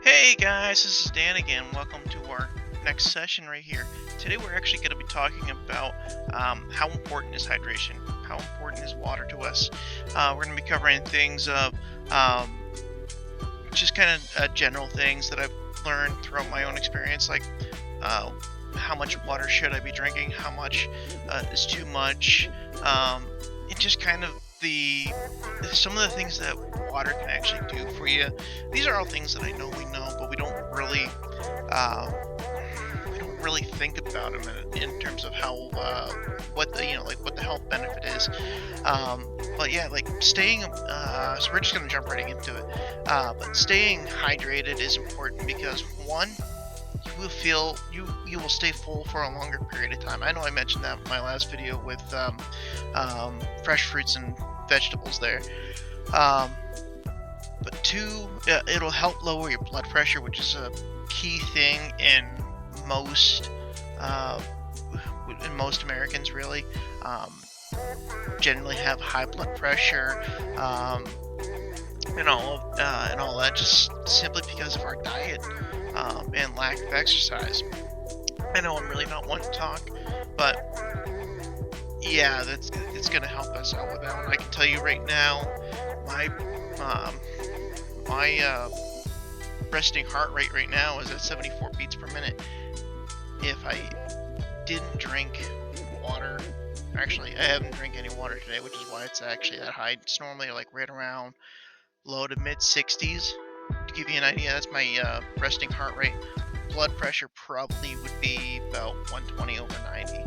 Hey guys, this is Dan again. Welcome to our next session right here. Today we're actually going to be talking about how important is hydration, how important is water to us. We're going to be covering things of um, just kind of general things that I've learned throughout my own experience, like uh, how much water should I be drinking, how much is too much, and just kind of the some of the things that water can actually do for you. These are all things that I know we know, but uh, we don't really think about them in terms of how what the like what the health benefit is. But yeah, like staying. So we're just gonna jump right into it. But staying hydrated is important because one, you will stay full for a longer period of time. I know I mentioned that in my last video with fresh fruits and vegetables there. Um, but two, it'll help lower your blood pressure, which is a key thing most uh, in most Americans really. Um, Generally have high blood pressure, um, and all that, just simply because of our diet and lack of exercise. I know I'm really not one to talk, but yeah, it's gonna help us out with that one. I can tell you right now, my um, my resting heart rate right now is at 74 beats per minute. If I didn't drink water, actually, I haven't drank any water today, which is why it's actually that high. It's normally like right around low to mid 60s. To give you an idea, that's my resting heart rate. Blood pressure probably would be about 120 over 90.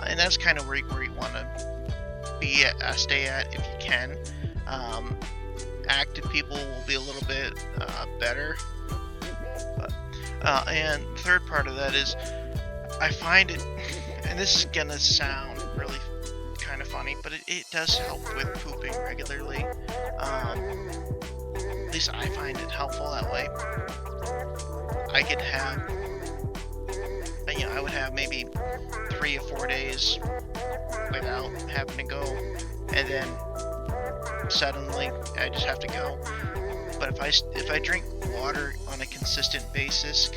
And that's kind of where you want to stay at if you can. Um, Active people will be a little bit better. But, and the third part of that is I find it, and this is going to sound really kind of funny, but it does help with pooping regularly. At least I find it helpful that way. I could have, I would have maybe 3 or 4 days without having to go, and then suddenly I just have to go. But if I drink water on a consistent basis,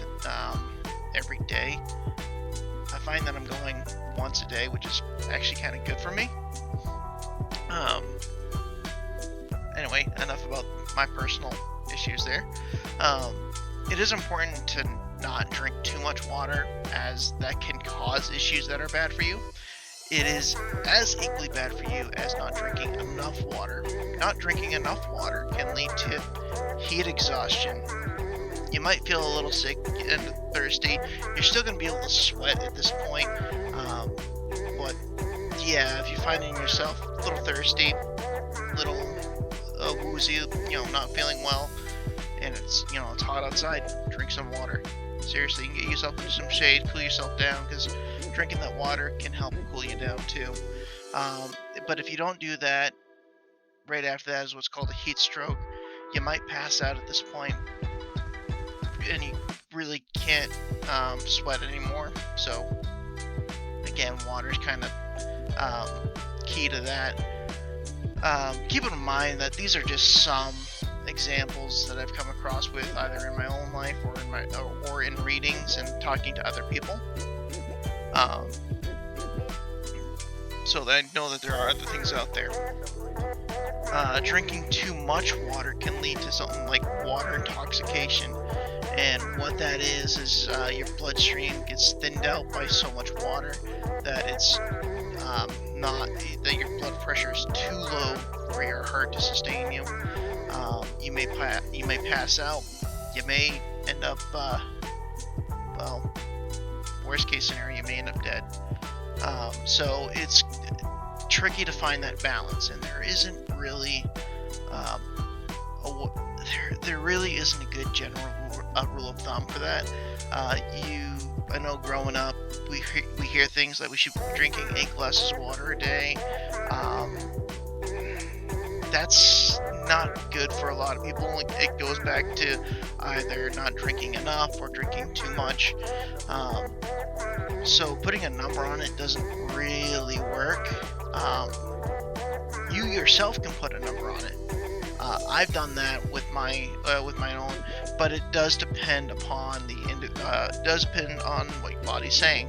every day, I find that I'm going once a day, which is actually kind of good for me. Um, anyway, enough about my personal issues there. Um, it is important to not drink too much water, as that can cause issues that are bad for you. It is as equally bad for you as not drinking enough water. Not drinking enough water can lead to heat exhaustion. You might feel a little sick and thirsty. You're still going to be able to sweat at this point. But yeah, if you're finding yourself a little thirsty, a little woozy, not feeling well, and it's hot outside, drink some water. Seriously, you can get yourself into some shade, cool yourself down, because drinking that water can help cool you down too. But if you don't do that, right after that is what's called a heat stroke. You might pass out at this point, and you really can't sweat anymore. So again, water is kind of key to that. Keep in mind that these are just some examples that I've come across with either in my own life or in readings and talking to other people. Um, so that I know that there are other things out there. Drinking too much water can lead to something like water intoxication, and what that is your bloodstream gets thinned out by so much water that it's not that your blood pressure is too low for your heart to sustain you. You may pass out. You may end up well, worst case scenario, you may end up dead. So it's tricky to find that balance, and there isn't really there really isn't a good general rule of thumb for that. I know growing up, we hear things like we should be drinking 8 glasses of water a day. That's not good for a lot of people. It goes back to either not drinking enough or drinking too much. So putting a number on it doesn't really work. You yourself can put a number on it. I've done that with my own, but it does depend upon does depend on what your body's saying.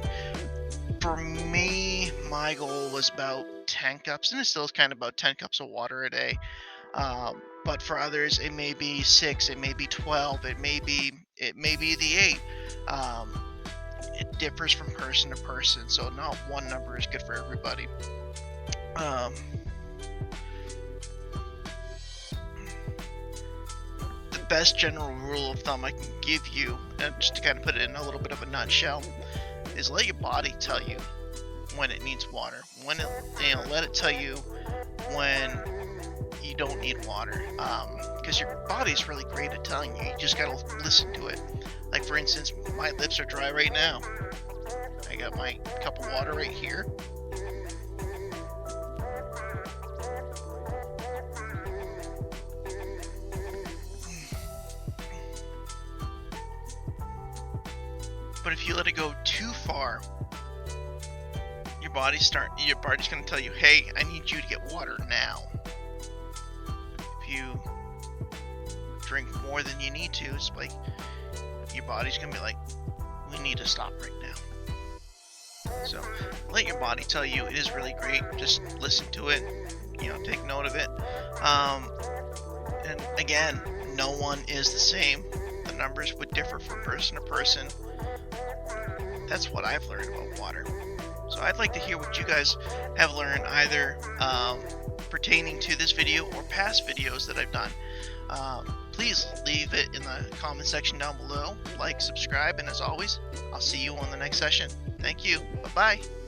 For me, my goal was about 10 cups, and it still is kind of about 10 cups of water a day. But for others, it may be 6, it may be 12, it may be the 8. Um, it differs from person to person, so not one number is good for everybody. Um, the best general rule of thumb I can give you, and just to kind of put it in a little bit of a nutshell, is let your body tell you when it needs water. Let it tell you when you don't need water, because your body's really great at telling you. You just gotta listen to it. Like, for instance, my lips are dry right now. I got my cup of water right here. But if you let it go too far, your body's going to tell you, hey, I need you to get water now. If you drink more than you need to, it's like your body's going to be like, we need to stop right now. So let your body tell you. It is really great. Just listen to it, take note of it. And again, no one is the same. The numbers would differ from person to person. That's what I've learned about water. So I'd like to hear what you guys have learned, either pertaining to this video or past videos that I've done. Please leave it in the comment section down below. Like, subscribe, and as always, I'll see you on the next session. Thank you. Bye-bye.